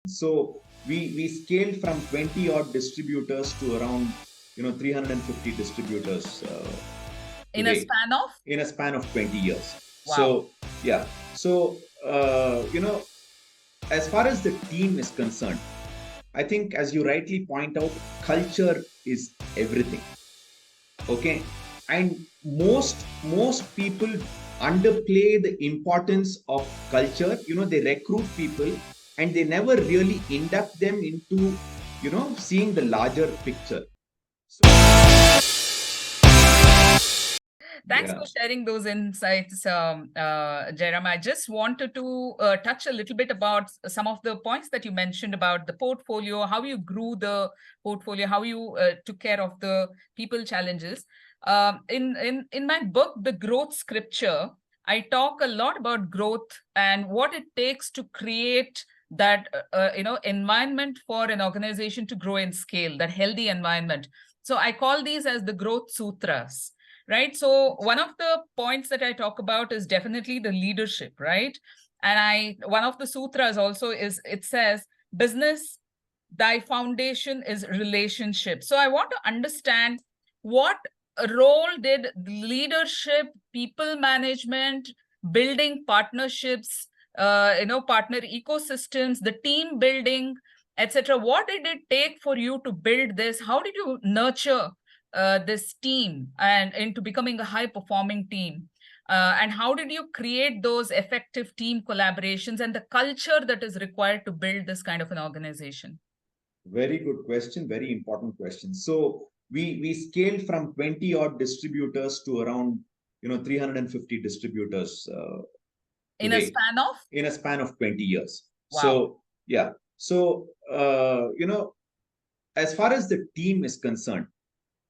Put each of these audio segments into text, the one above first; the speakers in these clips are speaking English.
So we scaled from 20 odd distributors to around 350 distributors In a today span of? in a span of 20 years. Wow. So yeah, so as far as the team is concerned, I think as you rightly point out, culture is everything. Okay, and most people underplay the importance of culture. They recruit people and they never really induct them into seeing the larger picture. So Thanks for yeah. sharing those insights, Jairam. I just wanted to touch a little bit about some of the points that you mentioned about the portfolio, how you grew the portfolio, how you took care of the people challenges. In my book, The Growth Scripture, I talk a lot about growth and what it takes to create that environment for an organization to grow and scale, that healthy environment. So I call these as the growth sutras, right? So one of the points that I talk about is definitely the leadership, right? And one of the sutras also is, it says, business, thy foundation is relationship. So I want to understand what role did leadership, people management, building partnerships, partner ecosystems, the team building, etc. What did it take for you to build this? How did you nurture this team and into becoming a high performing team? And how did you create those effective team collaborations and the culture that is required to build this kind of an organization? Very good question, very important question. So we scaled from 20 odd distributors to around 350 distributors In a today span of? in a span of 20 years. Wow. So yeah, so as far as the team is concerned,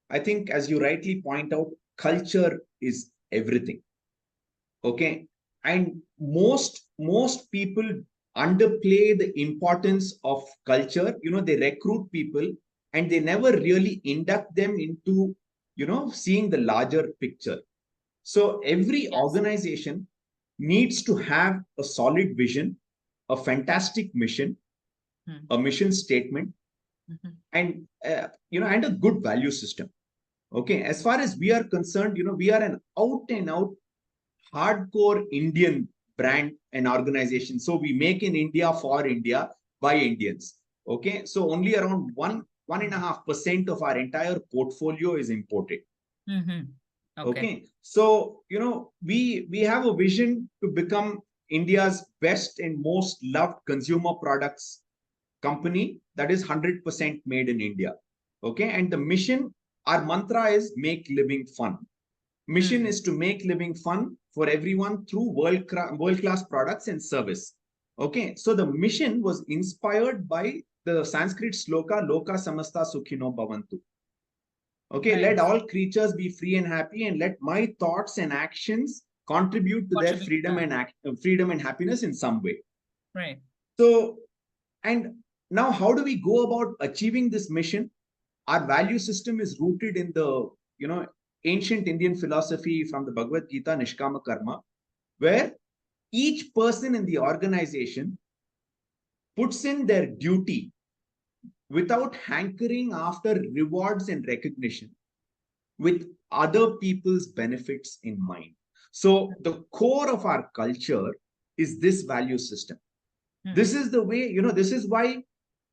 I think as you rightly point out, culture is everything. Okay, and most people underplay the importance of culture. They recruit people and they never really induct them into seeing the larger picture. So every Yes. organization needs to have a solid vision, a fantastic mission, Hmm. a mission statement, Mhm. and and a good value system. Okay, as far as we are concerned, we are an out and out hardcore Indian brand and organization. So we make in India for India by Indians. Okay, so only around 1.5% of our entire portfolio is imported. Mhm. Okay. Okay, so we have a vision to become India's best and most loved consumer products company that is 100% made in India. Okay, and the mission, our mantra is make living fun. Mission Hmm. is to make living fun for everyone through world class products and service. Okay, so the mission was inspired by the Sanskrit sloka Loka Samasta Sukhino Bhavantu. Okay, let Nice. all creatures be free and happy, and let my thoughts and actions contribute to their Contribute. freedom and freedom and happiness in some way. Right. So, and now how do we go about achieving this mission? Our value system is rooted in the ancient Indian philosophy from the Bhagavad Gita, Nishkama Karma, where each person in the organization puts in their duty without hankering after rewards and recognition, with other people's benefits in mind. So the core of our culture is this value system. Hmm. This is the way, this is why,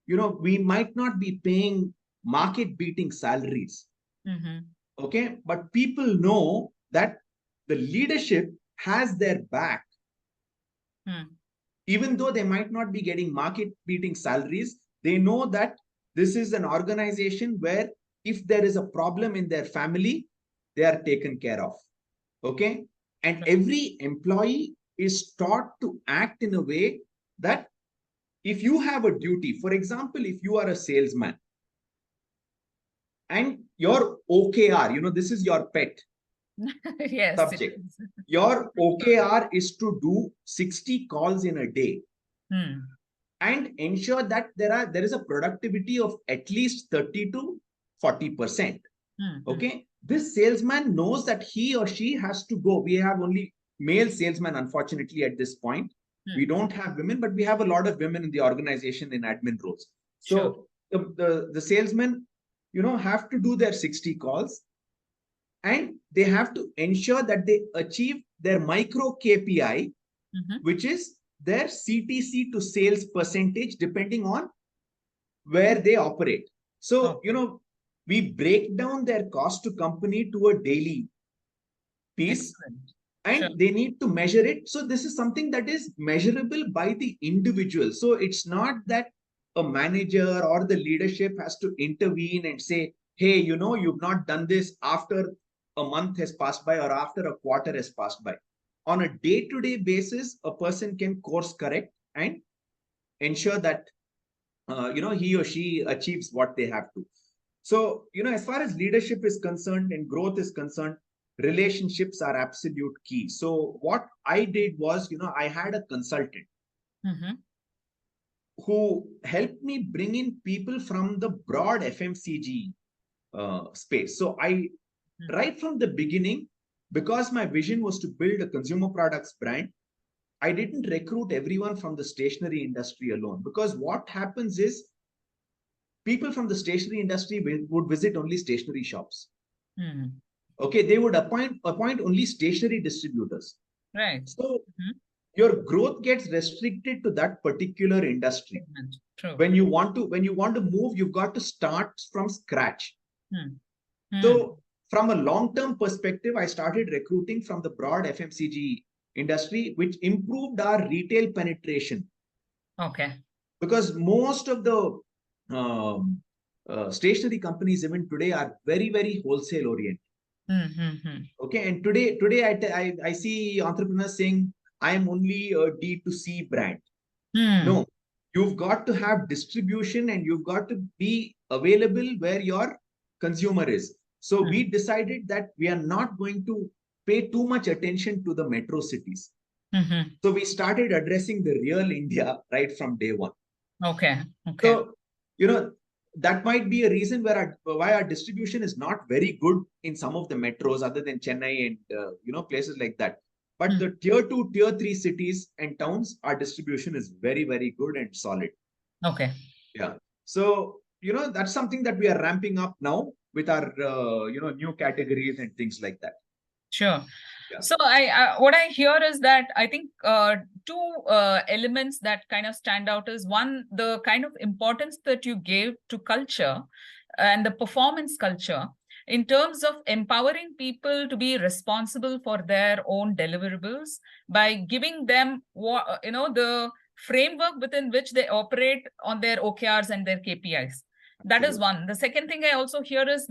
we might not be paying market beating salaries. Mhm. Okay, but people know that the leadership has their back. Hmm. Even though they might not be getting market beating salaries, they know that this is an organization where if there is a problem in their family, they are taken care of. Okay, and Right. every employee is taught to act in a way that if you have a duty, for example, if you are a salesman and your OKR, this is your pet Yes, it subject. is. Your Sure. OKR is to do 60 calls in a day Hmm. and ensure that there is a productivity of at least 30 to 40%. Hmm. Hmm. Okay, this salesman knows that he or she has to go. We have only male salesmen, unfortunately, at this point. We don't have women, but we have a lot of women in the organization in admin roles. Sure. So the salesmen, have to do their 60 calls, and they have to ensure that they achieve their micro KPI, which is their CTC to sales percentage, depending on where they operate. So, we break down their cost to company to a daily piece. Excellent. And Sure. they need to measure it. So this is something that is measurable by the individual. So it's not that a manager or the leadership has to intervene and say, hey, you've not done this after a month has passed by or after a quarter has passed by. On a day-to-day basis, a person can course correct and ensure that he or she achieves what they have to. So, as far as leadership is concerned and growth is concerned, relationships are absolute key. So what I did was, I had a consultant who helped me bring in people from the broad FMCG space. So right from the beginning, because my vision was to build a consumer products brand, I didn't recruit everyone from the stationery industry alone, because what happens is people from the stationery industry would visit only stationery shops. Okay, they would appoint only stationery distributors. Right. So your growth gets restricted to that particular industry. True. When you want to move, you've got to start from scratch. So from a long-term perspective, I started recruiting from the broad FMCG industry, which improved our retail penetration. Okay. Because most of the stationery companies even today are very, very wholesale oriented. Okay, and today I see entrepreneurs saying, I am only a D2C brand. No, you've got to have distribution and you've got to be available where your consumer is. So we decided that we are not going to pay too much attention to the metro cities. So we started addressing the real India right from day one. Okay. So, that might be a reason why our distribution is not very good in some of the metros other than Chennai and, places like that. But the tier 2, tier 3 cities and towns, our distribution is very, very good and solid. Okay. Yeah. So, that's something that we are ramping up now with our, new categories and things like that. Sure. Yeah. So what I hear is that I think two elements that kind of stand out is one, the kind of importance that you gave to culture and the performance culture in terms of empowering people to be responsible for their own deliverables by giving them the framework within which they operate on their OKRs and their KPIs. That is one. The second thing I also hear is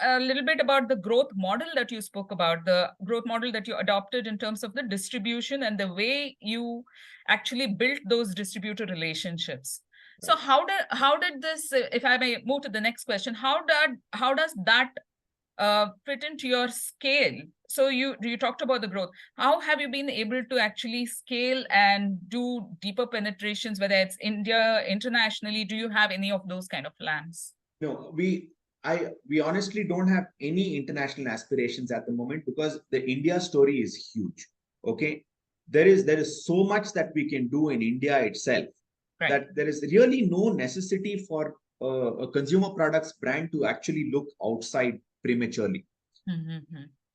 a little bit about the growth model that you spoke about, the growth model that you adopted in terms of the distribution and the way you actually built those distributor relationships. Right. So how did this, if I may move to the next question, how does that fit into your scale? So you talked about the growth. How have you been able to actually scale and do deeper penetrations, whether it's India, internationally? Do you have any of those kind of plans? No, we honestly don't have any international aspirations at the moment, because the India story is huge. Okay, there is so much that we can do in India itself, right, that there is really no necessity for a consumer products brand to actually look outside prematurely.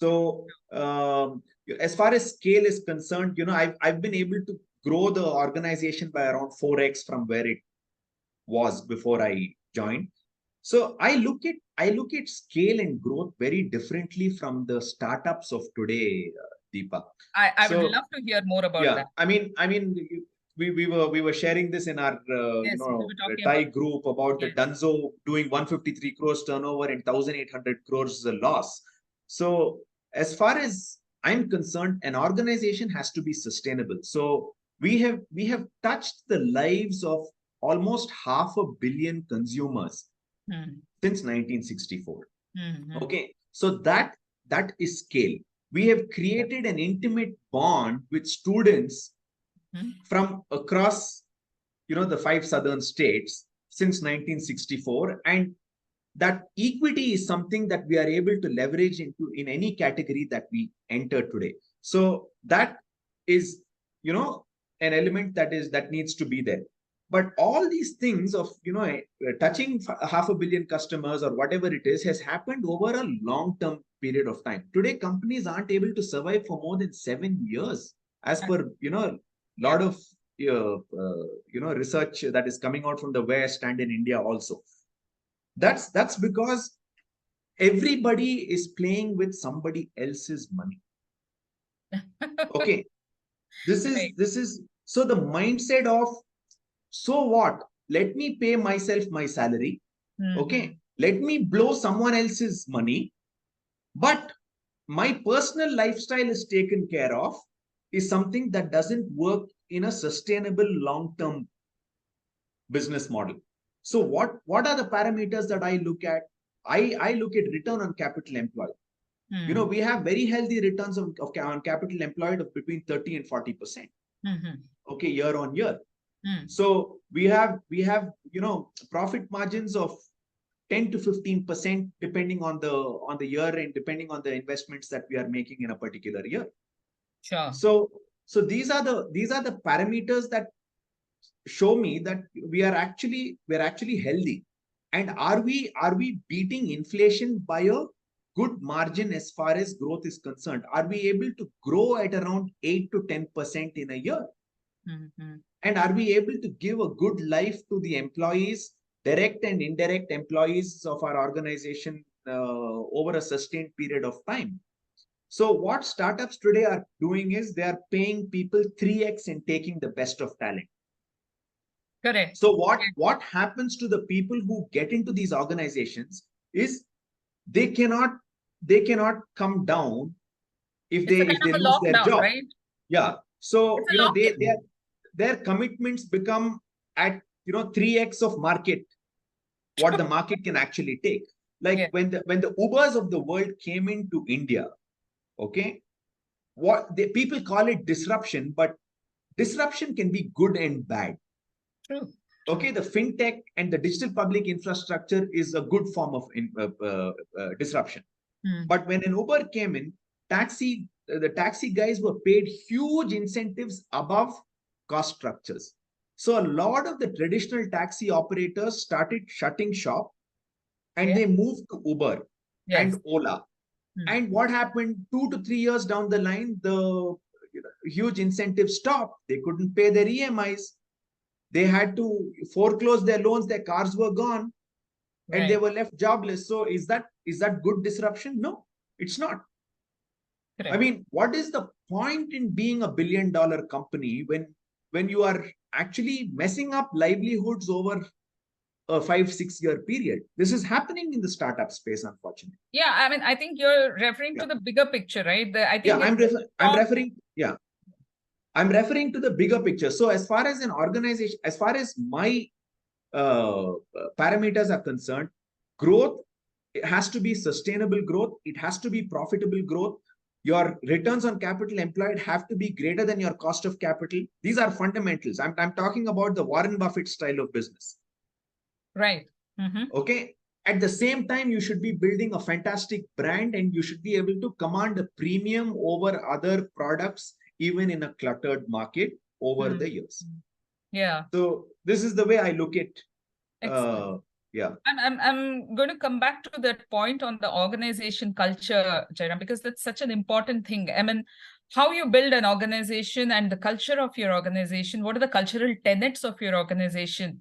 So as far as scale is concerned, I've been able to grow the organization by around 4x from where it was before I joined. So I look at scale and growth very differently from the startups of today, Deepa. I would love to hear more about that. I mean, we were sharing this in our Thai group about the Dunzo doing 153 crores turnover and 1,800 crores loss. So as far as I'm concerned, an organization has to be sustainable. So we have touched the lives of almost 500 million consumers since 1964. Okay, so that is scale. We have created an intimate bond with students from across, the 5 southern states since 1964, and that equity is something that we are able to leverage in any category that we enter today. So that is, an element that needs to be there. But all these things of touching 500 million customers or whatever it is has happened over a long-term period of time. Today, companies aren't able to survive for more than 7 years, as per lot of research that is coming out from the West and in India also. That's because everybody is playing with somebody else's money. Okay, this is so the mindset of, so what? Let me pay myself my salary. Okay, let me blow someone else's money, but my personal lifestyle is taken care of, is something that doesn't work in a sustainable long-term business model. So what are the parameters that I look at? I look at return on capital employed. We have very healthy returns on capital employed of between 30 and 40%. Okay, year on year. So we have profit margins of 10 to 15% depending on the year and depending on the investments that we are making in a particular year. Sure. So these are the parameters that show me that we're actually healthy. And are we beating inflation by a good margin as far as growth is concerned? Are we able to grow at around 8 to 10% in a year? And are we able to give a good life to the employees, direct and indirect employees of our organization over a sustained period of time? So what startups today are doing is they are paying people 3x and taking the best of talent. Correct. So what happens to the people who get into these organizations is they cannot come down if they lose their job. Right? Yeah. So their commitments become at 3x of market, what the market can actually take. Like when the Ubers of the world came into India, okay, people call it disruption, but disruption can be good and bad. True. Okay, the fintech and the digital public infrastructure is a good form of disruption. But when an Uber came in, the taxi guys were paid huge incentives above cost structures. So a lot of the traditional taxi operators started shutting shop, and they moved to Uber and Ola. And what happened 2 to 3 years down the line, the huge incentives stopped. They couldn't pay their EMIs. They had to foreclose their loans. Their cars were gone, and they were left jobless. So is that good disruption? No, it's not. Correct. I mean, what is the point in being a billion-dollar company when you are actually messing up livelihoods over a 5-6 year period? This is happening in the startup space, unfortunately. Yeah, I mean, I think you're referring to the bigger picture, right? I'm referring to the bigger picture. So as far as an organization, as far as my parameters are concerned, growth, it has to be sustainable growth. It has to be profitable growth. Your returns on capital employed have to be greater than your cost of capital. These are fundamentals. I'm talking about the Warren Buffett style of business. Right. Okay. At the same time, you should be building a fantastic brand, and you should be able to command a premium over other products, even in a cluttered market over the years. Yeah. So this is the way I look at. Yeah. I'm going to come back to that point on the organization culture, Jayaram, because that's such an important thing. I mean, how you build an organization and the culture of your organization, what are the cultural tenets of your organization,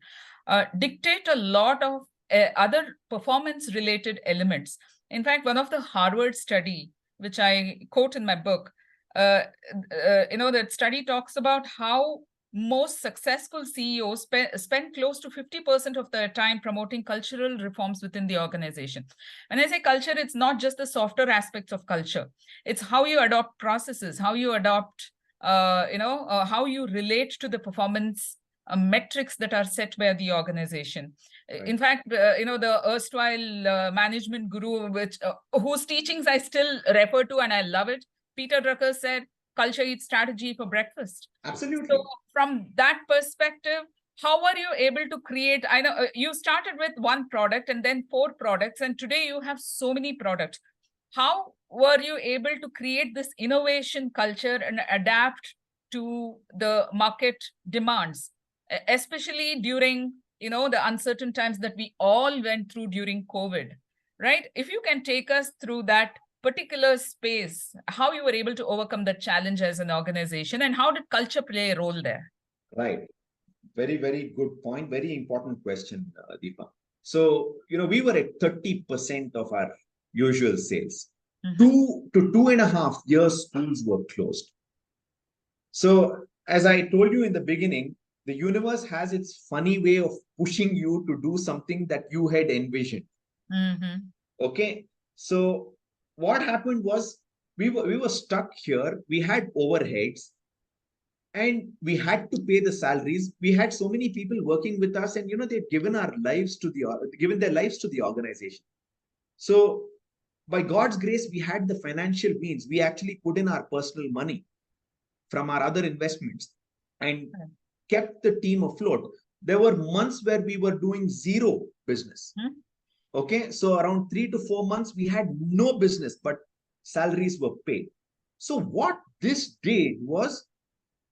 dictate a lot of other performance-related elements. In fact, one of the Harvard study, which I quote in my book, that study talks about how most successful CEOs spend close to 50% of their time promoting cultural reforms within the organization. When I say culture, it's not just the softer aspects of culture. It's how you adopt processes, how you adopt, how you relate to the performance metrics that are set by the organization. Right. In fact, the erstwhile management guru, whose teachings I still refer to and I love it, Peter Drucker said, culture eats strategy for breakfast. Absolutely. So from that perspective, how are you able to create, I know you started with one product and then 4 products, and today you have so many products. How were you able to create this innovation culture and adapt to the market demands, especially during, the uncertain times that we all went through during COVID, right? If you can take us through that particular space, how you were able to overcome the challenge as an organization, and how did culture play a role there? Right. Very, very good point. Very important question, Deepa. So, we were at 30% of our usual sales. 2 to 2.5 years, schools were closed. So, as I told you in the beginning, the universe has its funny way of pushing you to do something that you had envisioned. Okay. So, what happened was we were stuck here. We had overheads, and we had to pay the salaries. We had so many people working with us, and they've given their lives to the organization. So by God's grace, we had the financial means. We actually put in our personal money from our other investments and kept the team afloat. There were months where we were doing zero business. Okay, so around 3 to 4 months we had no business, but salaries were paid. So what this did was,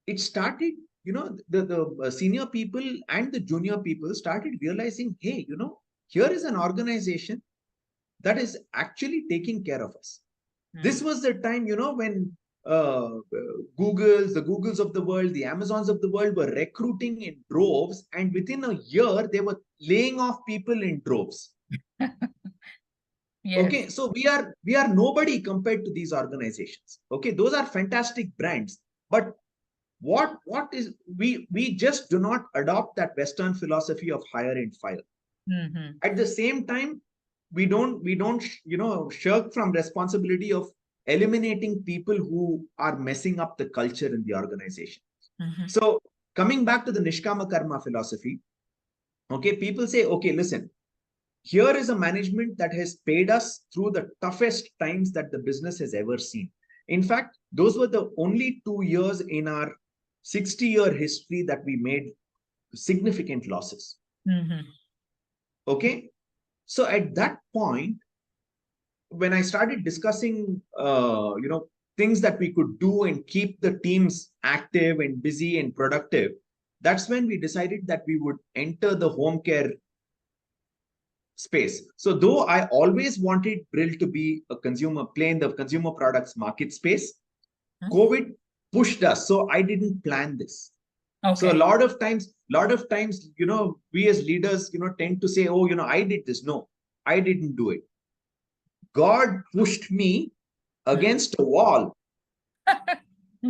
it started, the senior people and the junior people started realizing, hey, here is an organization that is actually taking care of us. This was the time, when the Googles of the world, the Amazons of the world were recruiting in droves, and within a year they were laying off people in droves. Yes. Okay, so we are nobody compared to these organizations. Okay, those are fantastic brands, but what is we just do not adopt that Western philosophy of hire and fire. At the same time, we don't shirk from responsibility of eliminating people who are messing up the culture in the organization. So coming back to the Nishkama Karma philosophy, okay, people say, okay, listen, here is a management that has paid us through the toughest times that the business has ever seen. In fact, those were the only 2 years in our 60-year history that we made significant losses. Okay, so at that point, when I started discussing, things that we could do and keep the teams active and busy and productive, that's when we decided that we would enter the home care space. So though I always wanted BRIL to be a consumer, play in the consumer products market space, COVID pushed us. So I didn't plan this. Okay. So a lot of times, we as leaders, tend to say, oh, I did this. No, I didn't do it. God pushed me against a wall.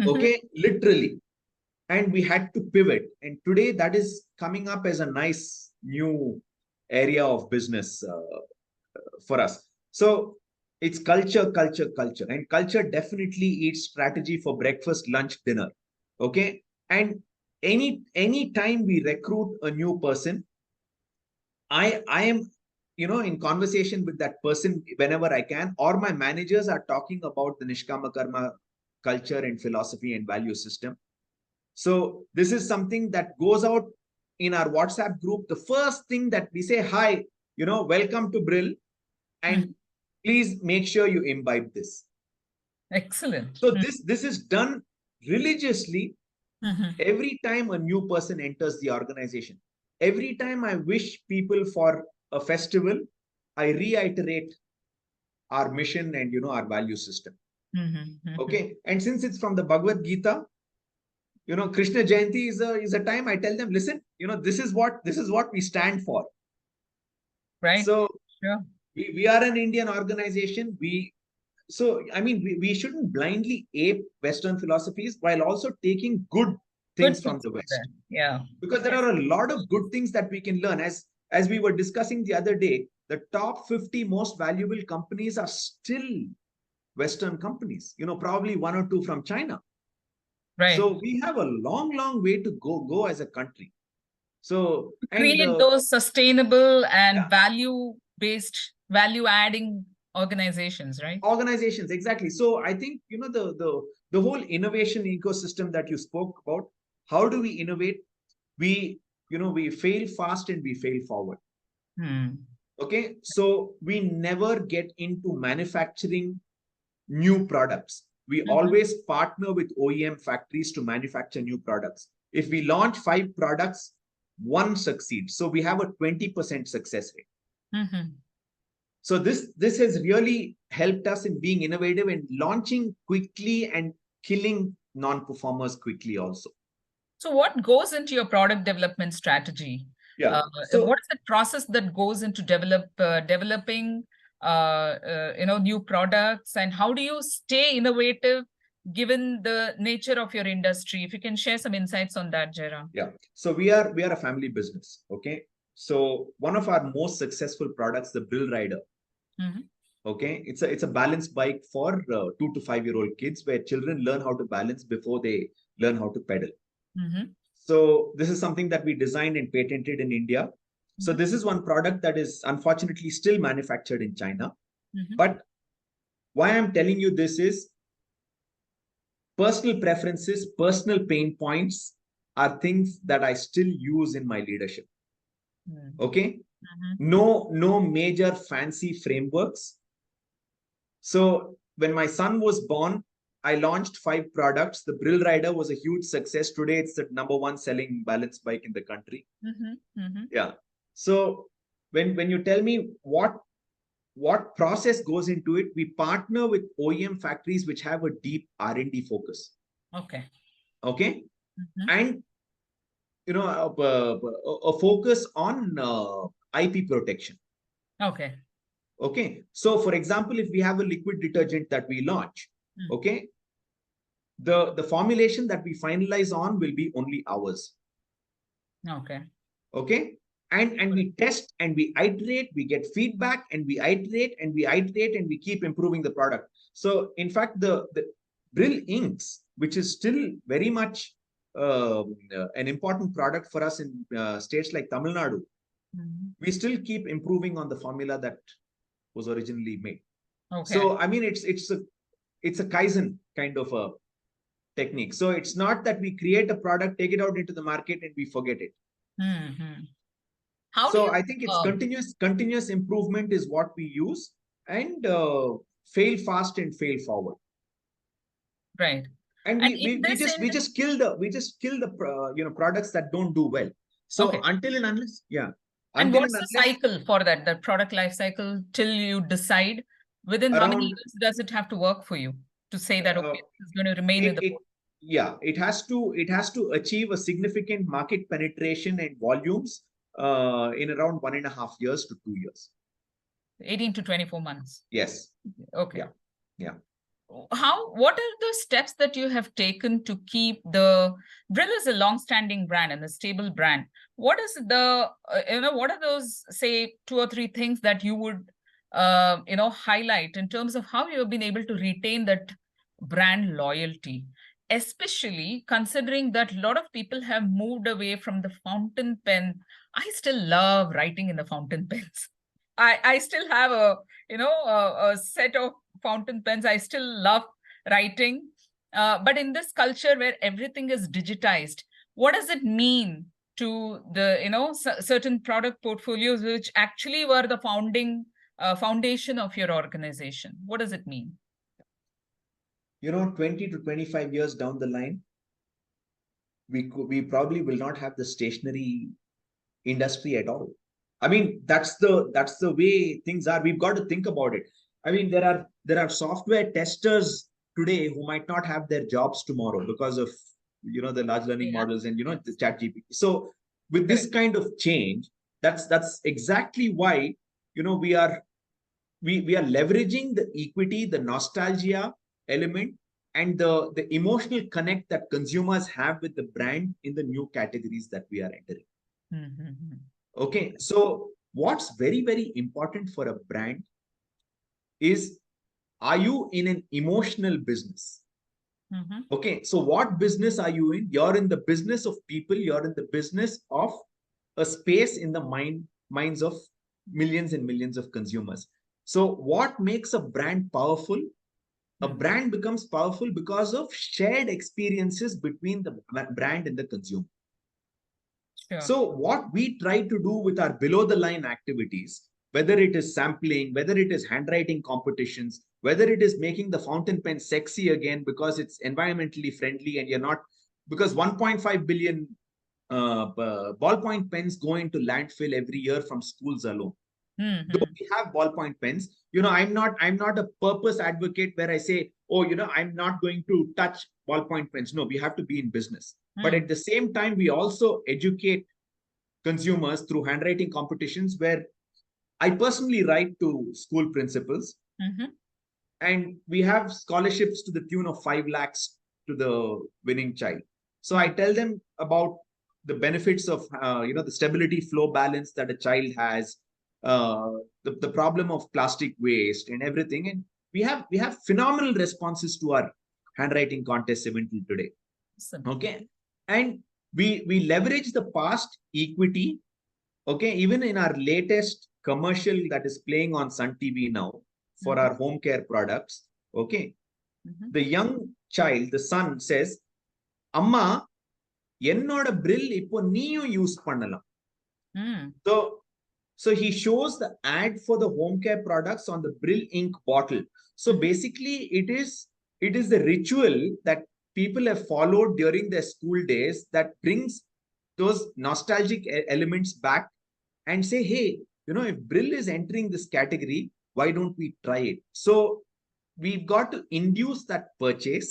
Okay, literally. And we had to pivot. And today that is coming up as a nice new area of business for us. So it's culture. And culture definitely eats strategy for breakfast, lunch, dinner. Okay. And any time we recruit a new person, I am, in conversation with that person whenever I can, or my managers are talking about the Nishkama Karma culture and philosophy and value system. So this is something that goes out in our WhatsApp group. The first thing that we say, hi, welcome to BRIL, and please make sure you imbibe this. Excellent. So this is done religiously every time a new person enters the organization. Every time I wish people for a festival, I reiterate our mission and our value system. Okay, and since it's from the Bhagavad Gita, Krishna Jayanti is a time I tell them, listen, this is what we stand for. Right. So we are an Indian organization. We shouldn't blindly ape Western philosophies while also taking good things from the West. Yeah. Because there are a lot of good things that we can learn. As we were discussing the other day, the top 50 most valuable companies are still Western companies, probably 1 or 2 from China. Right. So we have a long way to go as a country. So create those sustainable and value-based, value-adding organizations, right? Organizations, exactly. So I think, the whole innovation ecosystem that you spoke about, how do we innovate? We fail fast and we fail forward. Okay, so we never get into manufacturing new products. we always partner with OEM factories to manufacture new products. If we launch 5 products, one succeeds. So we have a 20% success rate. So this has really helped us in being innovative and launching quickly and killing non-performers quickly also. So what goes into your product development strategy? Yeah. What is the process that goes into developing new products, and how do you stay innovative given the nature of your industry? If you can share some insights on that, Jayaram. Yeah. So we are a family business. Okay. So one of our most successful products, the BRIL Rider. Okay, it's a balance bike for 2 to 5-year-old kids, where children learn how to balance before they learn how to pedal. So this is something that we designed and patented in India. So this is one product that is unfortunately still manufactured in China. But why I'm telling you this is personal preferences, personal pain points are things that I still use in my leadership. Okay. No major fancy frameworks. So when my son was born, I launched 5 products. The BRIL Rider was a huge success. Today, it's the #1 selling balance bike in the country. Yeah. So when you tell me what process goes into it, we partner with OEM factories which have a deep R&D focus. Okay. And a focus on IP protection. Okay. So for example, if we have a liquid detergent that we launch, okay, the formulation that we finalize on will be only ours. Okay. And we test and we iterate, we get feedback and we iterate and we iterate and we keep improving the product. So in fact, the BRIL inks, which is still very much an important product for us in states like Tamil Nadu, we still keep improving on the formula that was originally made. So I mean, it's a Kaizen kind of a technique. So it's not that we create a product, take it out into the market, and we forget it. I think it's continuous improvement is what we use, and fail fast and fail forward. Right. And we just kill the products that don't do well. So until and unless, yeah. And what's the cycle for that? The product life cycle till you decide within how many years does it have to work for you to say that okay, it's going to remain in the board? Yeah, it has to achieve a significant market penetration and volumes in around 1.5 years to 2 years. 18 to 24 months. Yes. Okay. Yeah. What are the steps that you have taken to keep the BRIL is a long-standing brand and a stable brand? What is the what are those, say, 2 or 3 things that you would highlight in terms of how you have been able to retain that brand loyalty, especially considering that a lot of people have moved away from the fountain pen? I still love writing in the fountain pens. I still have a set of fountain pens. I still love writing. But in this culture where everything is digitized, what does it mean to the, certain product portfolios which actually were the foundation of your organization? What does it mean? 20 to 25 years down the line, we probably will not have the stationery industry at all. I mean, that's the way things are. We've got to think about it. I mean, there are software testers today who might not have their jobs tomorrow because of the large language models and the ChatGPT. So with this kind of change, that's exactly why we are leveraging the equity, the nostalgia element, and the emotional connect that consumers have with the brand in the new categories that we are entering. Okay, so what's very, very important for a brand is, are you in an emotional business? Okay, so what business are you in? You're in the business of people. You're in the business of a space in the minds of millions and millions of consumers. So what makes a brand powerful? A brand becomes powerful because of shared experiences between the brand and the consumer. Sure. So what we try to do with our below the line activities, whether it is sampling, whether it is handwriting competitions, whether it is making the fountain pen sexy again because it's environmentally friendly and you're not, because 1.5 billion ballpoint pens go into landfill every year from schools alone. Though we have ballpoint pens, I'm not a purpose advocate where I say, oh, I'm not going to touch ballpoint pens. No, we have to be in business. But at the same time, we also educate consumers through handwriting competitions where I personally write to school principals, and we have scholarships to the tune of 5 lakhs to the winning child. So I tell them about the benefits of the stability flow balance that a child has, the problem of plastic waste and everything. And we have phenomenal responses to our handwriting contest even till today. Awesome. Okay, and we leverage the past equity. Okay, even in our latest commercial that is playing on Sun TV now for our home care products. Okay, the young child, the son says, Amma, என்னோட brill இப்போ நீயும் use பண்ணலாம். So he shows the ad for the home care products on the brill ink bottle. So basically it is the ritual that people have followed during their school days that brings those nostalgic elements back and say, hey, if brill is entering this category, why don't we try it? So we've got to induce that purchase.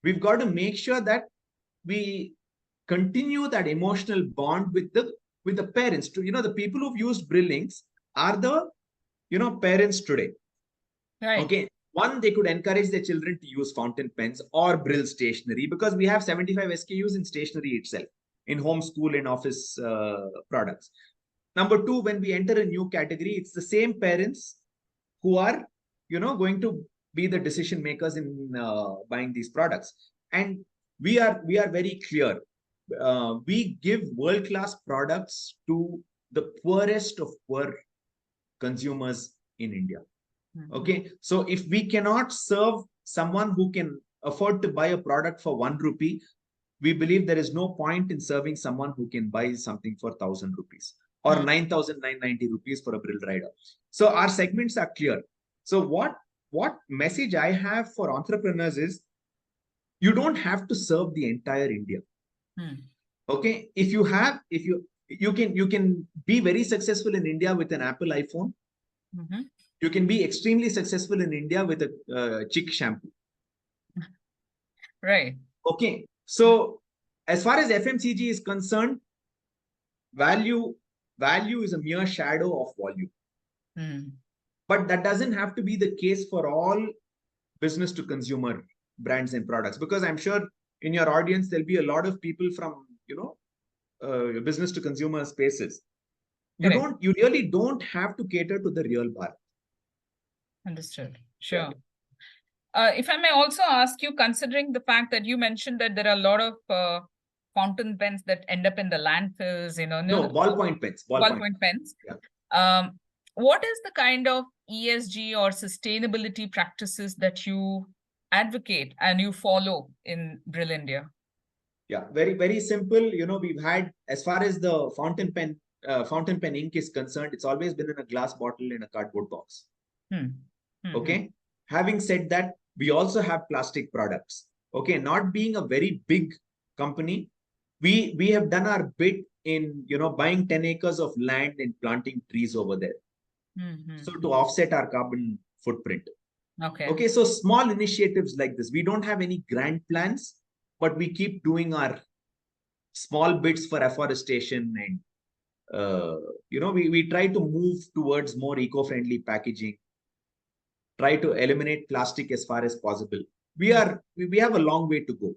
We've got to make sure that we continue that emotional bond with the parents. To the people who've used brill inks are the parents today. Right. Okay, one, they could encourage their children to use fountain pens or brill stationery, because we have 75 SKUs in stationery itself, in home, school, and office products. Number two, when we enter a new category, it's the same parents who are going to be the decision makers in buying these products. And we are very clear. We give world-class products to the poorest of poor consumers in India. Okay, so if we cannot serve someone who can afford to buy a product for 1 rupee, we believe there is no point in serving someone who can buy something for 1,000 rupees or 9,990 rupees for a brill rider. So our segments are clear. So what message I have for entrepreneurs is, you don't have to serve the entire India. Okay, if you can be very successful in India with an Apple iPhone. You can be extremely successful in India with a chick shampoo. Right. Okay, so as far as FMCG is concerned, value is a mere shadow of volume. But that doesn't have to be the case for all business to consumer brands and products, because I'm sure in your audience there'll be a lot of people from business to consumer spaces. You really don't have to cater to the real bar. Understood. Sure. If I may also ask you, considering the fact that you mentioned that there are a lot of fountain pens that end up in the landfills, No, ballpoint pens. Ballpoint pens. Yeah. What is the kind of ESG or sustainability practices that you advocate and you follow in BRIL India? Yeah, very, very simple. We've had, as far as the fountain pen ink is concerned, it's always been in a glass bottle in a cardboard box. Okay. Having said that, we also have plastic products. Okay, not being a very big company, we have done our bit in buying 10 acres of land and planting trees over there. So to offset our carbon footprint. Okay, so small initiatives like this. We don't have any grand plans, but we keep doing our small bits for afforestation, and we try to move towards more eco-friendly packaging. Try to eliminate plastic as far as possible. We have a long way to go.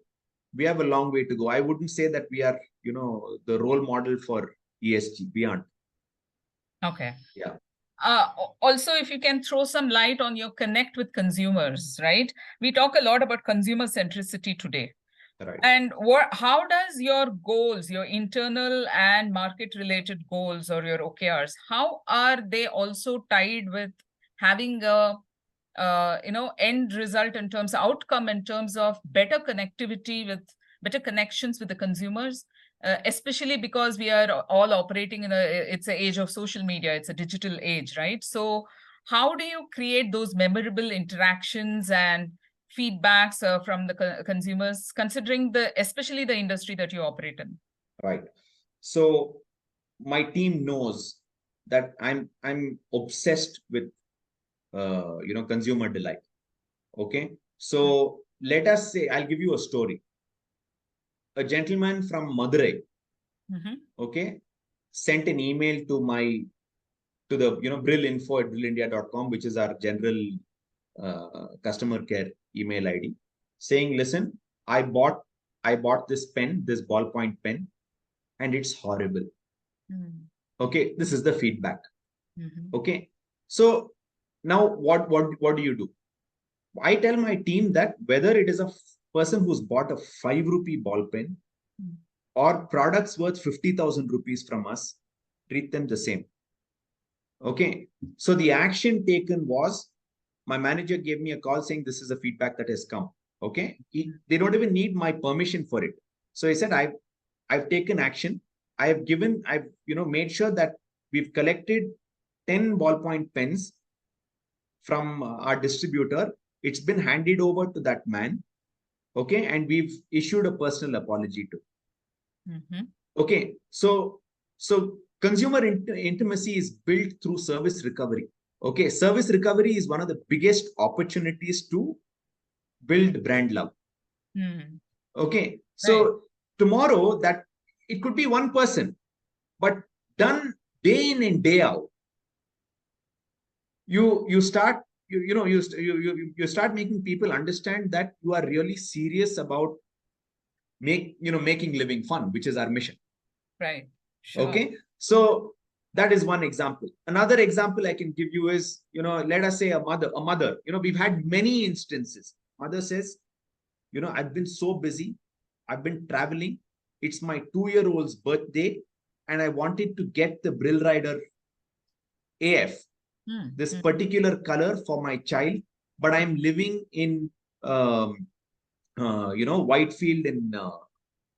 I wouldn't say that we are, the role model for ESG. We aren't. Okay. Yeah. Also, if you can throw some light on your connect with consumers, right? We talk a lot about consumer centricity today. Right. And how does your goals, your internal and market related goals or your OKRs, how are they also tied with having a end result in terms of outcome, in terms of better connectivity with better connections with the consumers, especially because we are all operating in it's an age of social media, it's a digital age, right? So how do you create those memorable interactions and feedbacks from the consumers, considering especially the industry that you operate in? Right. So my team knows that I'm obsessed with consumer delight. Okay. So let us say, I'll give you a story. A gentleman from Madurai, okay, sent an email to the BRIL@brilindia.com, which is our general customer care email ID, saying, listen, I bought this pen, this ballpoint pen, and it's horrible. Okay, this is the feedback. Okay, so now what do you do? I tell my team that whether it is a person who's bought a 5 rupee ball pen or products worth 50,000 rupees from us, treat them the same. Okay, so the action taken was, my manager gave me a call saying this is a feedback that has come. Okay, they don't even need my permission for it. So he said, I've taken action. I've made sure that we've collected 10 ballpoint pens from our distributor. It's been handed over to that man. Okay, and we've issued a personal apology to. Okay, so consumer intimacy is built through service recovery. Okay, service recovery is one of the biggest opportunities to build brand love. Okay, so tomorrow that it could be one person, but done day in and day out, you start you start making people understand that you are really serious about making living fun, which is our mission. Right. Sure. Okay, so that is one example. Another example I can give you is, let us say a mother, we've had many instances. Mother says, I've been so busy. I've been traveling. It's my 2-year-old's birthday, and I wanted to get the Brill Rider AF, this particular color for my child, but I'm living in, Whitefield in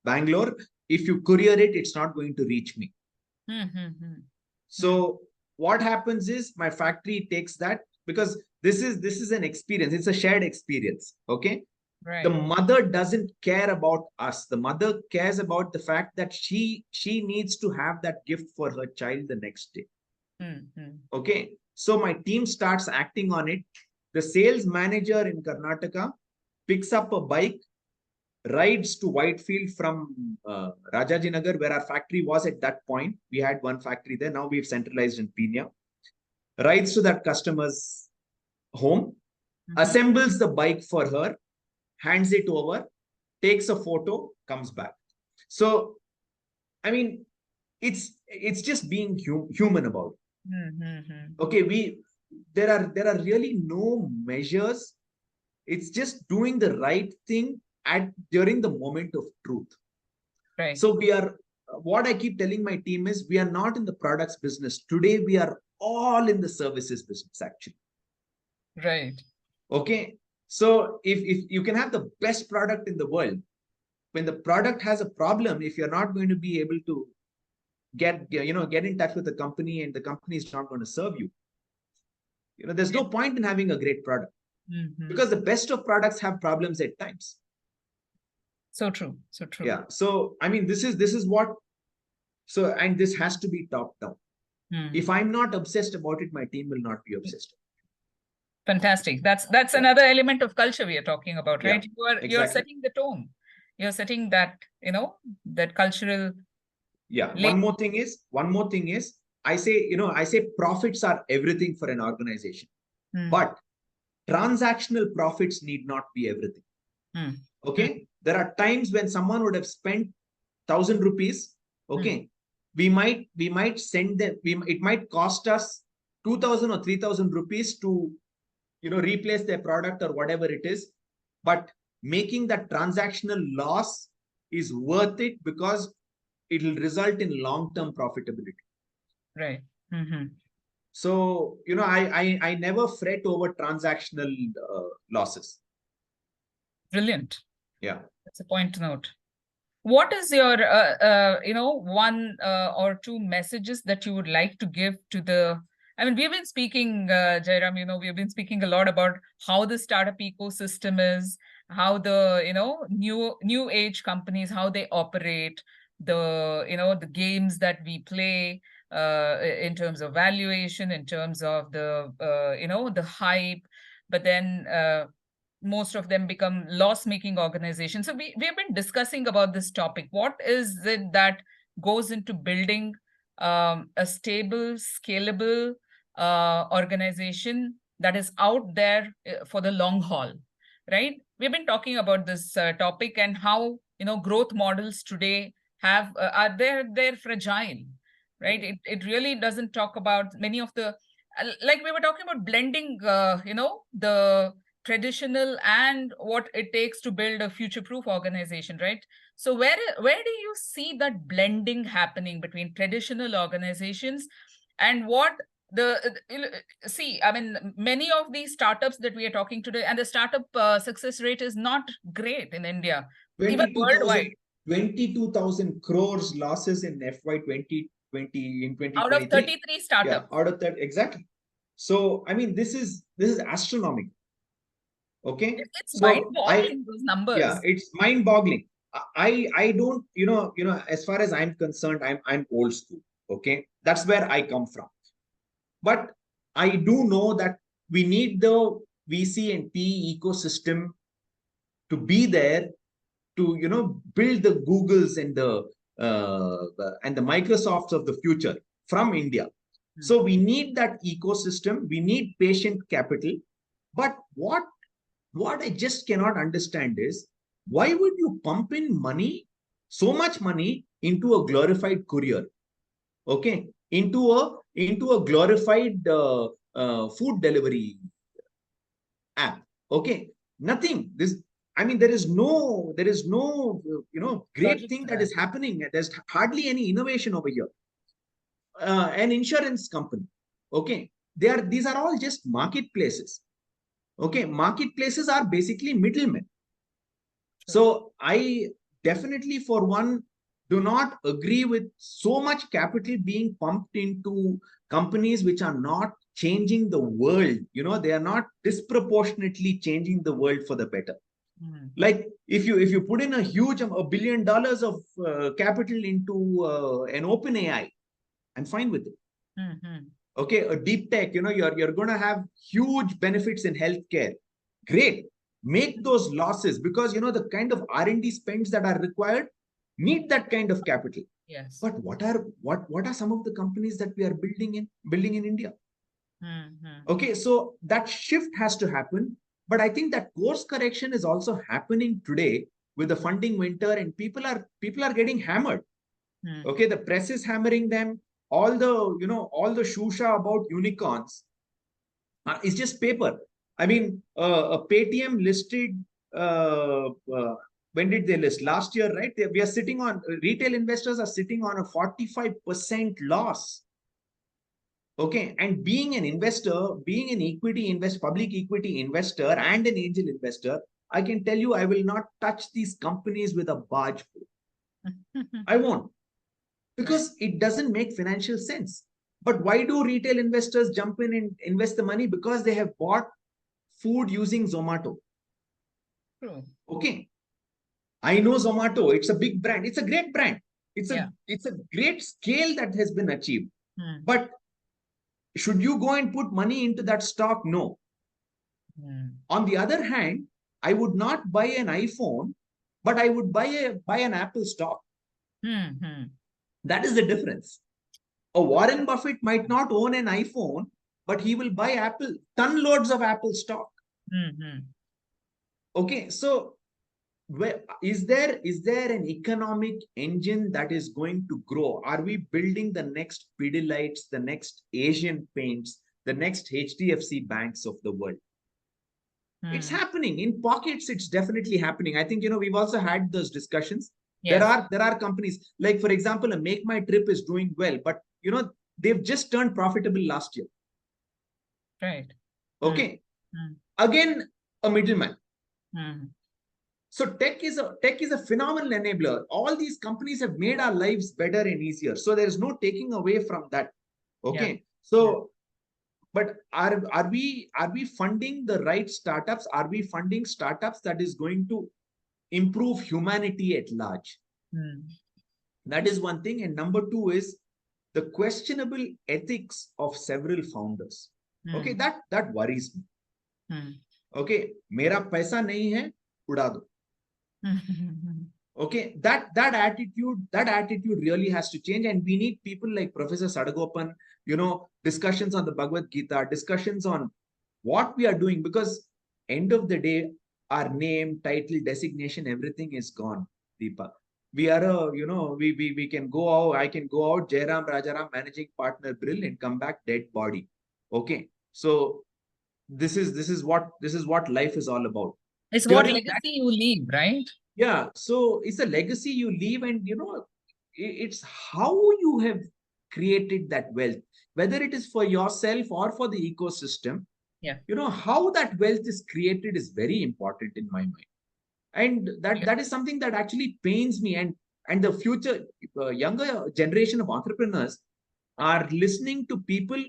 Bangalore. If you courier it, it's not going to reach me. So what happens is my factory takes that, because this is an experience. It's a shared experience. Okay. Right. The mother doesn't care about us. The mother cares about the fact that she needs to have that gift for her child the next day. Okay. So my team starts acting on it. The sales manager in Karnataka picks up a bike, rides to Whitefield from Rajajinagar, where our factory was at that point. We had one factory there. Now we've centralized in Pina. Rides to that customer's home, assembles the bike for her, hands it over, takes a photo, comes back. So, I mean, it's just being human about it. Okay, there are really no measures. It's just doing the right thing during the moment of truth. Right. So what I keep telling my team is, we are not in the products business. Today, we are all in the services business, actually. Right. Okay. So if you can have the best product in the world, when the product has a problem, if you're not going to be able to get in touch with the company, and the company is not going to serve you, there's no point in having a great product, because the best of products have problems at times. So true. So true. Yeah. So, I mean, this is what, and this has to be top down. If I'm not obsessed about it, my team will not be obsessed. Fantastic. That's another element of culture we are talking about, right? Yeah, you're setting the tone. You're setting that, that cultural. Yeah. One more thing is, I say profits are everything for an organization, but transactional profits need not be everything. Okay. There are times when someone would have spent 1,000 rupees. Okay. We might send them, it might cost us 2,000 or 3,000 rupees to, replace their product or whatever it is. But making that transactional loss is worth it, because it will result in long-term profitability. Right. So, I never fret over transactional losses. Brilliant. Yeah. That's a point to note. What is your, one or two messages that you would like to give to the I mean, we've been speaking, Jairam, we've been speaking a lot about how the startup ecosystem is, how the, new age companies, how they operate, the games that we play, in terms of valuation, in terms of the hype, but then most of them become loss-making organizations. So we have been discussing about this topic. What is it that goes into building a stable, scalable organization that is out there for the long haul, right? We've been talking about this topic and how growth models today are they're fragile, right? It really doesn't talk about many of the like we were talking about blending, the traditional and what it takes to build a future-proof organization, right? So where do you see that blending happening between traditional organizations and what see, I mean, many of these startups that we are talking today, and the startup success rate is not great in India, even 22,000 worldwide. 22,000 crores losses in FY 2020 in Out of 2023. 33 Yeah, startups. out of that, exactly. So, I mean, this is astronomical. Okay. It's So mind-boggling, those yeah, numbers. it's mind-boggling. I don't, as far as I'm concerned, I'm old school. Okay. That's where I come from. But I do know that we need the VC and PE ecosystem to be there to build the Googles and the Microsofts of the future from India. So we need that ecosystem. We need patient capital. But what I just cannot understand is, why would you pump in money, so much money, into a glorified courier? Okay, into a glorified food delivery app. Okay, nothing. I mean, there is no great Logic thing for that that. is happening. There's hardly any innovation over here. An insurance company. Okay, these are all just marketplaces. Okay, marketplaces are basically middlemen. So I definitely, for one, do not agree with so much capital being pumped into companies which are not changing the world. They are not disproportionately changing the world for the better. Like if you put in a huge $1 billion of capital into an open AI, I'm fine with it. Okay, a deep tech, you're going to have huge benefits in healthcare. Great. Make those losses, because the kind of R&D spends that are required need that kind of capital. Yes. But what are some of the companies that we are building in India? Okay, so that shift has to happen. But I think that course correction is also happening today with the funding winter, and people are getting hammered. Okay, the press is hammering them. All the shusha about unicorns is just paper. I mean, a Paytm listed, when did they list? Last year, right? We are sitting on, retail investors are sitting on a 45% loss. Okay, and being an investor, being an public equity investor and an angel investor, I can tell you, I will not touch these companies with a barge pole. I won't, because it doesn't make financial sense. But why do retail investors jump in and invest the money? Because they have bought food using Zomato. True. Okay, I know Zomato. It's a big brand. It's a great brand. It's Yeah. a great scale that has been achieved. But should you go and put money into that stock? No. On the other hand, I would not buy an iPhone, but I would buy an Apple stock. That is the difference. A Warren Buffett might not own an iPhone, but he will buy ton loads of Apple stock. Okay, so is there an economic engine that is going to grow? Are we building the next Pidilites, the next Asian Paints, the next HDFC banks of the world? It's happening in pockets. It's definitely happening. I think we've also had those discussions. Yes. There are companies, like, for example, a Make My Trip is doing well, but they've just turned profitable last year. Right. Okay. Again, a middleman. So tech is a phenomenal enabler. All these companies have made our lives better and easier. So there is no taking away from that. Okay. Yeah. So But are we funding the right startups? Are we funding startups that is going to improve humanity at large? That is one thing. And number two is the questionable ethics of several founders. Okay, that worries me. Okay, मेरा पैसा नहीं है, उड़ा दो. Okay, that attitude really has to change, and we need people like Professor Sadagopan, discussions on the Bhagavad Gita, discussions on what we are doing, because end of the day, our name, title, designation, everything is gone, Deepa. We are we can go out, I can go out, Jayaram Rajaram, managing partner, BRIL, and come back dead body. Okay, so this is what life is all about. It's what legacy you leave, right? Yeah, so it's a legacy you leave, and it's how you have created that wealth, whether it is for yourself or for the ecosystem. Yeah, how that wealth is created is very important in my mind, and that is something that actually pains me. And the future younger generation of entrepreneurs are listening to people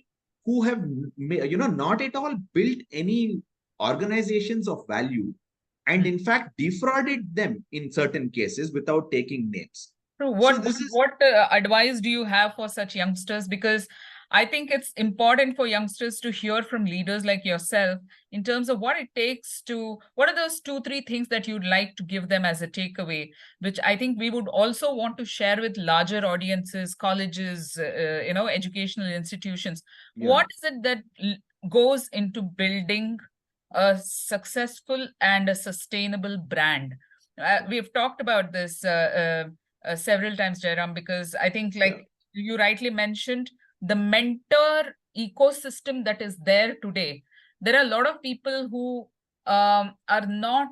who have not at all built any organizations of value, and in fact defrauded them in certain cases without taking names. So What advice do you have for such youngsters? Because I think it's important for youngsters to hear from leaders like yourself in terms of what it takes to, what are those 2-3 things that you'd like to give them as a takeaway, which I think we would also want to share with larger audiences, colleges, educational institutions. Yeah. What is it that goes into building a successful and a sustainable brand? We've talked about this several times, Jayaram, because I think, like you rightly mentioned, the mentor ecosystem that is there today, there are a lot of people who are not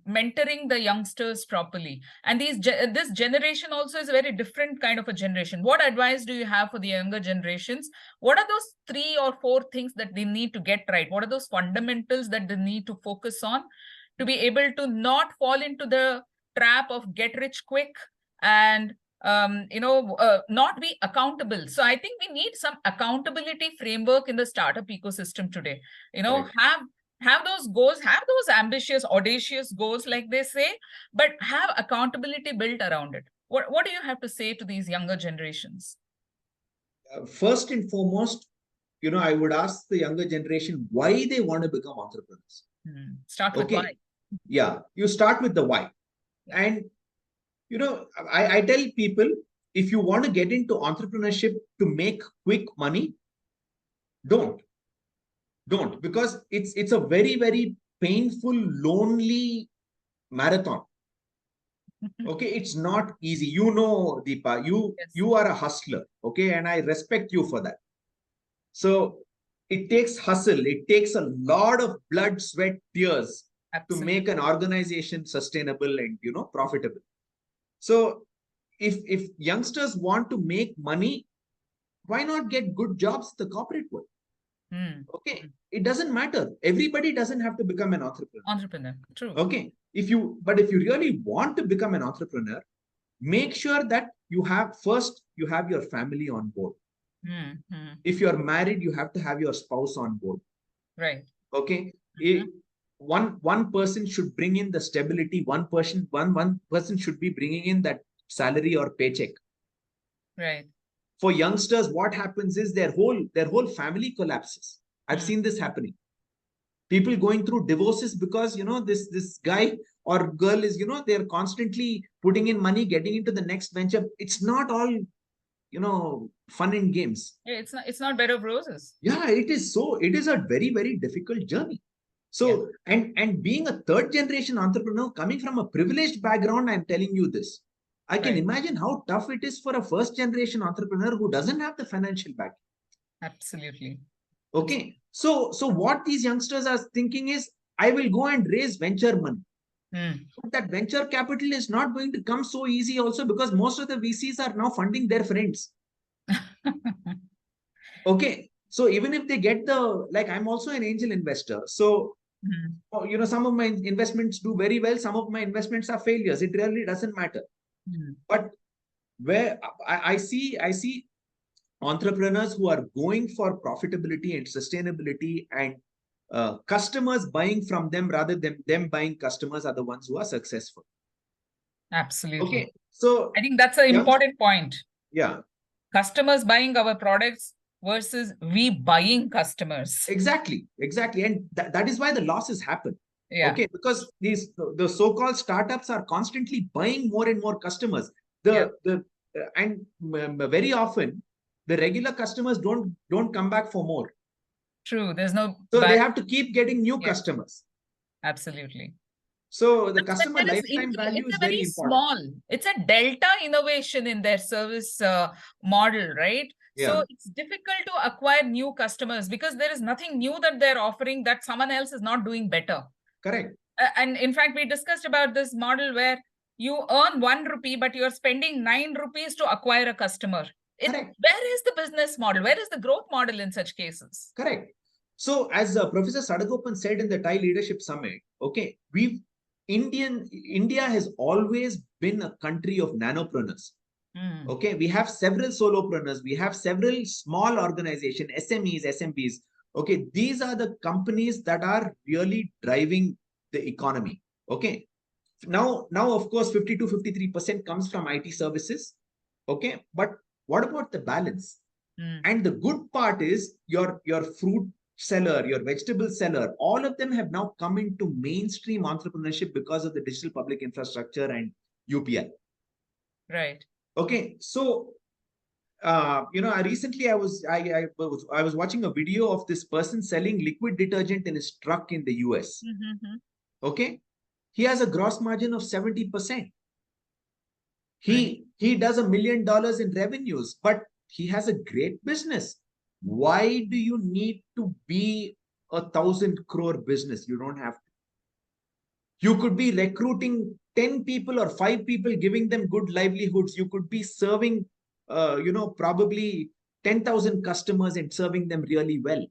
mentoring the youngsters properly, and this generation also is a very different kind of a generation. What advice do you have for the younger generations? What are those 3 or 4 things that they need to get right? What are those fundamentals that they need to focus on to be able to not fall into the trap of get rich quick and not be accountable? So I think we need some accountability framework in the startup ecosystem today. Have those goals, have those ambitious, audacious goals, like they say, but have accountability built around it. What do you have to say to these younger generations? First and foremost, I would ask the younger generation why they want to become entrepreneurs. Start with why. Yeah, you start with the why. And I tell people, if you want to get into entrepreneurship to make quick money, don't, because it's a very, very painful, lonely marathon. Okay, it's not easy. Deepa, you are a hustler, okay, and I respect you for that. So it takes hustle, it takes a lot of blood, sweat, tears to make an organization sustainable and profitable. So if youngsters want to make money, why not get good jobs in the corporate world? Okay, it doesn't matter. Everybody doesn't have to become an entrepreneur. True. Okay, if you really want to become an entrepreneur, make sure that you have your family on board. If you're married, you have to have your spouse on board. Right. Okay. One person should bring in the stability. One person should be bringing in that salary or paycheck. Right. For youngsters, what happens is their whole family collapses. I've seen this happening. People going through divorces because this guy or girl is they're constantly putting in money, getting into the next venture. It's not all fun and games. Yeah, it's not bed of roses. Yeah, it is a very, very difficult journey. So and being a third generation entrepreneur coming from a privileged background, I'm telling you this, I can imagine how tough it is for a first generation entrepreneur who doesn't have the financial backing. Absolutely. Okay, so what these youngsters are thinking is, I will go and raise venture money. But that venture capital is not going to come so easy also, because most of the VCs are now funding their friends. Okay, so even if they get I'm also an angel investor. So, some of my investments do very well. Some of my investments are failures. It really doesn't matter. But where I see entrepreneurs who are going for profitability and sustainability and customers buying from them rather than them buying customers are the ones who are successful. Absolutely. Okay, so I think that's an important point. Yeah, Customers buying our products versus we buying customers. exactly, and that is why the losses happen. Yeah. Okay, because the so-called startups are constantly buying more and more customers. And very often the regular customers don't come back for more. True. There's no So they have to keep getting new Yeah. customers. Absolutely. So the But customer there is lifetime value it's is a very very important. small, it's a delta innovation in their service model, right? Yeah, So it's difficult to acquire new customers because there is nothing new that they're offering that someone else is not doing better. correct. And in fact, we discussed about this model where you earn 1 rupee, but you're spending 9 rupees to acquire a customer. Correct. Where is the business model? Where is the growth model in such cases? Correct. So as Professor Sadagopan said in the Thai Leadership Summit, okay, India has always been a country of nanopreneurs. Okay, we have several solopreneurs, we have several small organizations, SMEs, SMBs. Okay, these are the companies that are really driving the economy. Okay, now of course 50 to 53% comes from IT services. Okay, but what about the balance? And the good part is your fruit seller, your vegetable seller, all of them have now come into mainstream entrepreneurship because of the digital public infrastructure and UPI. Right. Okay, so I recently I was watching a video of this person selling liquid detergent in his truck in the US. Okay, he has a gross margin of 70%. He does $1 million in revenues, but he has a great business. Why do you need to be 1,000 crore business? You don't have to. You could be recruiting 10 people or 5 people, giving them good livelihoods. You could be serving, probably 10,000 customers and serving them really well.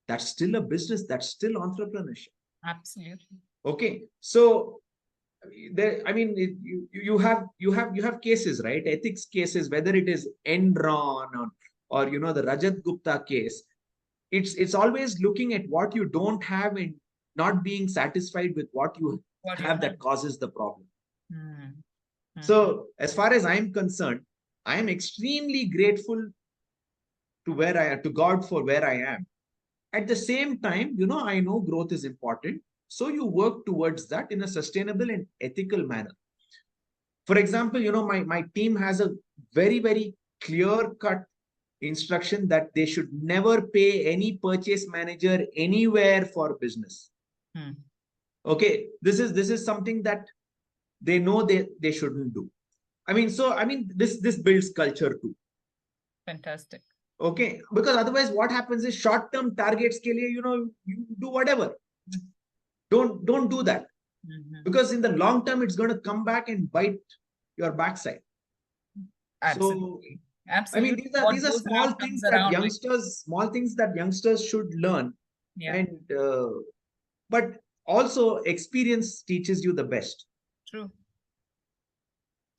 That's still a business. That's still entrepreneurship. Absolutely. Okay, so there, I mean, you have cases, right? Ethics cases, whether it is Enron or the Rajat Gupta case. It's always looking at what you don't have and not being satisfied with what you have that causes the problem. So as far as I'm concerned, I am extremely grateful to God for where I am. At the same time, I know growth is important. So you work towards that in a sustainable and ethical manner. For example, my team has a very, very clear-cut instruction that they should never pay any purchase manager anywhere for business. Okay, this is something that they know they shouldn't do. This builds culture too. Fantastic. Okay, because otherwise what happens is short-term targets ke liye, you do whatever. Don't do that. Because in the long term, it's going to come back and bite your backside. Absolutely. So, absolutely. These are small things that youngsters should learn. Yeah. And but also experience teaches you the best. True.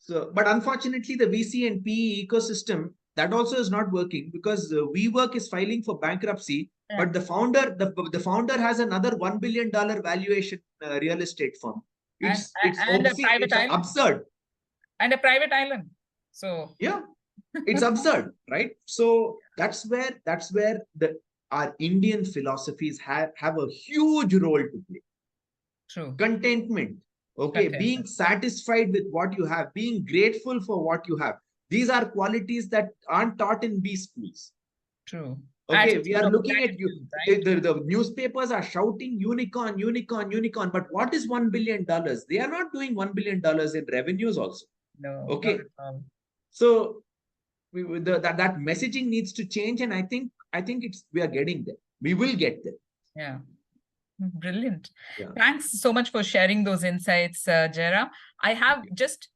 So, but unfortunately, the VC and PE ecosystem, that also is not working because WeWork is filing for bankruptcy. Yeah. But the founder has another $1 billion valuation real estate firm. It's absurd. And a private island. So yeah, it's absurd, right? So that's where our Indian philosophies have a huge role to play. True. Contentment. Okay, being satisfied with what you have, being grateful for what you have. These are qualities that aren't taught in B schools. True. Okay, we are looking at you. Right? The newspapers are shouting unicorn, unicorn, unicorn. But what is $1 billion? They are not doing $1 billion in revenues also. No. Okay. So that messaging needs to change, and I think we are getting there. We will get there. Yeah. Brilliant. Yeah. Thanks so much for sharing those insights, Jayaram. I have just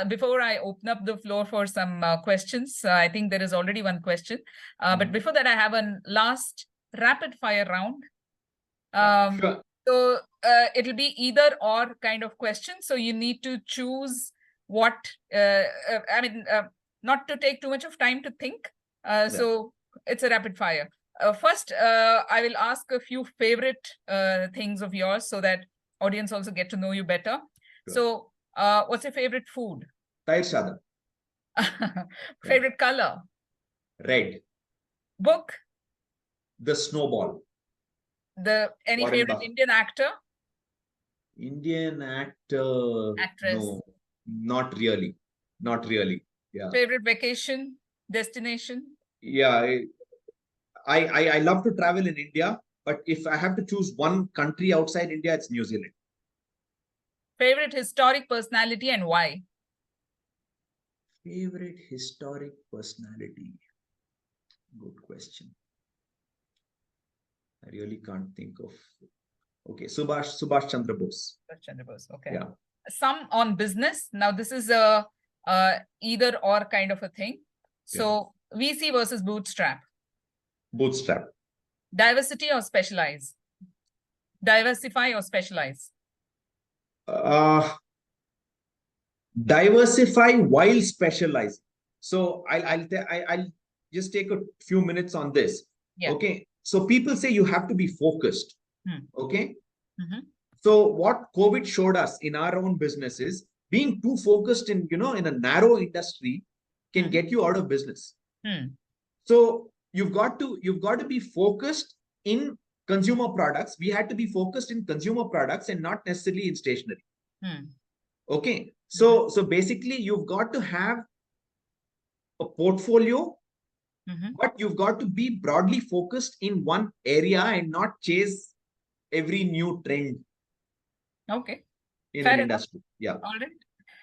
before I open up the floor for some questions. I think there is already one question. But before that, I have a last rapid fire round. Sure. So it'll be either or kind of question. So you need to choose what, not to take too much of time to think. So it's a rapid fire. First, I will ask a few favorite things of yours so that audience also get to know you better. Sure. So, what's your favorite food? Tair sadam. Favorite color? Red. Book? The Snowball. Any Warren favorite Buffett. Indian actor? Indian actor? Actress? No, not really. Not really. Yeah. Favorite vacation destination? Yeah, I love to travel in India, but if I have to choose one country outside India, it's New Zealand. Favorite historic personality and why? Favorite historic personality? Good question. I really can't think of. Okay, Subhash Chandra Bose. Chandra Bose. Okay. Yeah. Some on business. Now this is a either or kind of a thing. So VC versus bootstrap. Bootstrap. Diversity or specialize? Diversify or specialize? Diversify while specializing. So I'll just take a few minutes on this. Yeah. Okay. So people say you have to be focused. Okay. Mm-hmm. So what COVID showed us in our own business is being too focused in, in a narrow industry can get you out of business. So you've got to be focused in consumer products. We had to be focused in consumer products and not necessarily in stationery. Okay. So basically you've got to have a portfolio, but you've got to be broadly focused in one area and not chase every new trend. Okay. In an industry. Yeah. All right.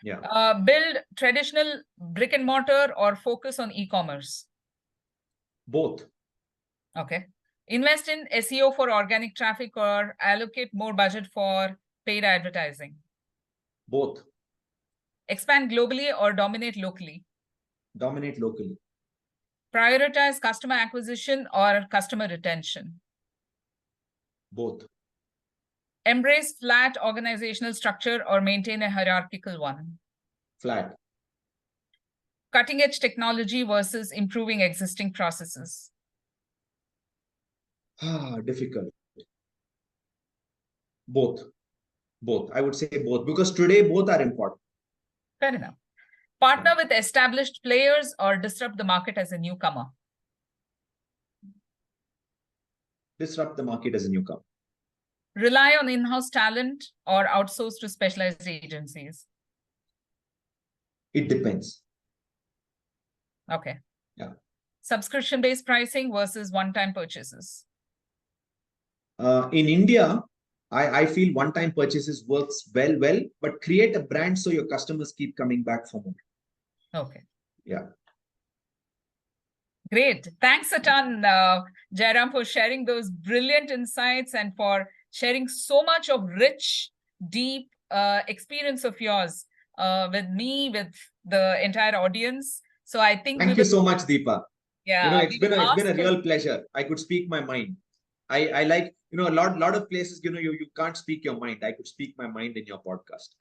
Yeah. Build traditional brick and mortar or focus on e-commerce? Both. Okay. Invest in SEO for organic traffic or allocate more budget for paid advertising? Both. Expand globally or dominate locally? Dominate locally. Prioritize customer acquisition or customer retention? Both. Embrace flat organizational structure or maintain a hierarchical one? Flat. Cutting edge technology versus improving existing processes? Difficult. Both. Both. I would say both because today both are important. Fair enough. Partner with established players or disrupt the market as a newcomer? Disrupt the market as a newcomer. Rely on in-house talent or outsource to specialized agencies? It depends. Okay. Yeah. Subscription-based pricing versus one-time purchases? In India, I feel one-time purchases works well, but create a brand so your customers keep coming back for more. Okay. Yeah. Great. Thanks a ton, Jayaram, for sharing those brilliant insights and for sharing so much of rich, deep experience of yours with me, with the entire audience. So I think thank you so much, Deepa. Yeah, it's been a real pleasure. I could speak my mind. I like, a lot of places, you can't speak your mind. I could speak my mind in your podcast.